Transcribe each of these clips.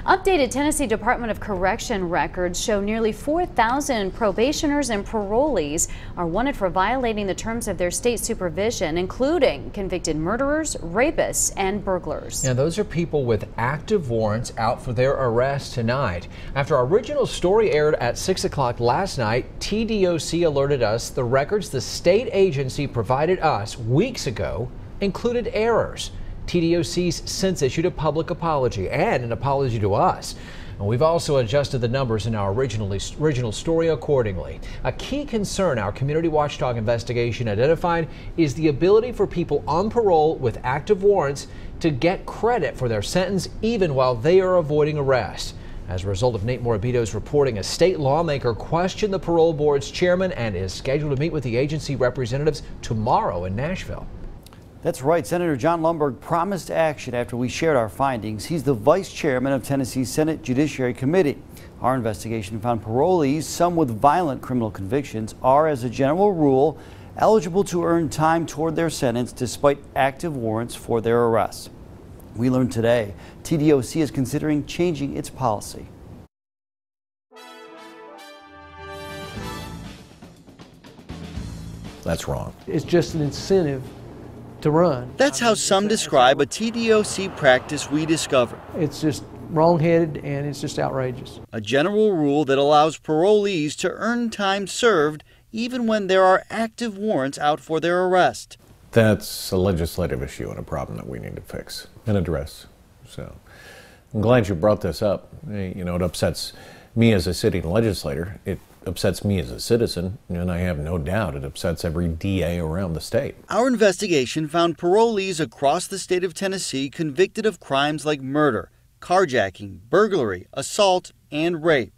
Updated Tennessee Department of Correction records show nearly 4,000 probationers and parolees are wanted for violating the terms of their state supervision, including convicted murderers, rapists, and burglars. Now, those are people with active warrants out for their arrest tonight. After our original story aired at 6 o'clock last night, TDOC alerted us the records the state agency provided us weeks ago included errors. TDOC's since issued a public apology and an apology to us. And we've also adjusted the numbers in our original story accordingly. A key concern our community watchdog investigation identified is the ability for people on parole with active warrants to get credit for their sentence even while they are avoiding arrest. As a result of Nate Morabito's reporting, a state lawmaker questioned the parole board's chairman and is scheduled to meet with the agency representatives tomorrow in Nashville. That's right. Senator John Lumberg promised action after we shared our findings. He's the vice chairman of Tennessee's Senate Judiciary Committee. Our investigation found parolees, some with violent criminal convictions, are, as a general rule, eligible to earn time toward their sentence despite active warrants for their arrests. We learned today TDOC is considering changing its policy. That's wrong. It's just an incentive to run. That's how some describe a TDOC practice we discovered. It's just wrong-headed and it's just outrageous. A general rule that allows parolees to earn time served even when there are active warrants out for their arrest. That's a legislative issue and a problem that we need to fix and address. So I'm glad you brought this up. You know, it upsets me as a sitting legislator. It upsets me as a citizen, and I have no doubt it upsets every DA around the state. Our investigation found parolees across the state of Tennessee convicted of crimes like murder, carjacking, burglary, assault, and rape,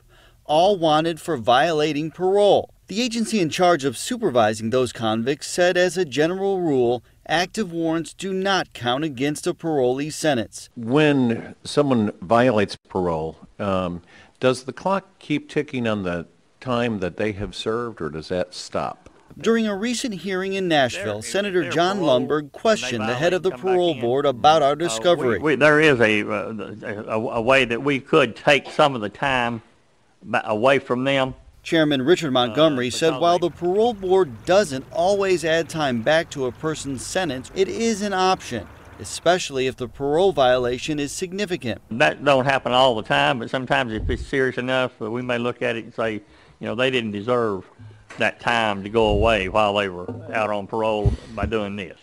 all wanted for violating parole. The agency in charge of supervising those convicts said, as a general rule, active warrants do not count against a parolee sentence. When someone violates parole, does the clock keep ticking on the time that they have served, or does that stop? During a recent hearing in Nashville, Senator John Lumberg questioned the head of the parole board about our discovery. There is a way that we could take some of the time away from them. Chairman Richard Montgomery said while the parole board doesn't always add time back to a person's sentence, it is an option, especially if the parole violation is significant. That don't happen all the time, but sometimes if it's serious enough, we may look at it and say, you know, they didn't deserve that time to go away while they were out on parole by doing this.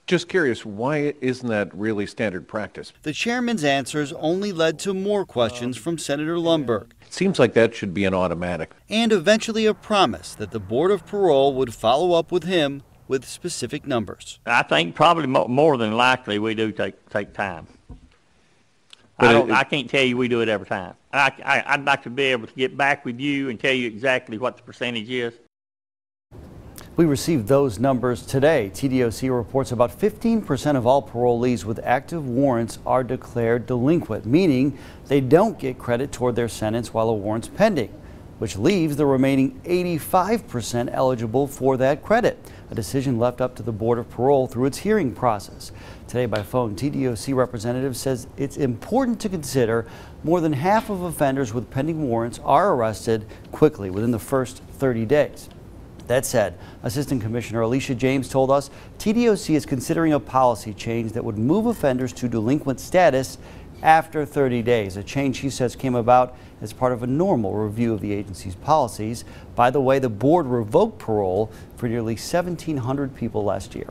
Just curious, why isn't that really standard practice? The chairman's answers only led to more questions from Senator Lumberg. It seems like that should be an automatic. And eventually a promise that the Board of Parole would follow up with him with specific numbers. I think probably more than likely we do take time. I can't tell you we do it every time. I'd like to be able to get back with you and tell you exactly what the percentage is. We received those numbers today. TDOC reports about 15% of all parolees with active warrants are declared delinquent, meaning they don't get credit toward their sentence while a warrant's pending, which leaves the remaining 85% eligible for that credit. A decision left up to the Board of Parole through its hearing process. Today by phone, TDOC representative says it's important to consider more than half of offenders with pending warrants are arrested quickly within the first 30 days. That said, Assistant Commissioner Alicia James told us TDOC is considering a policy change that would move offenders to delinquent status after 30 days, a change she says came about as part of a normal review of the agency's policies. By the way, the board revoked parole for nearly 1,700 people last year.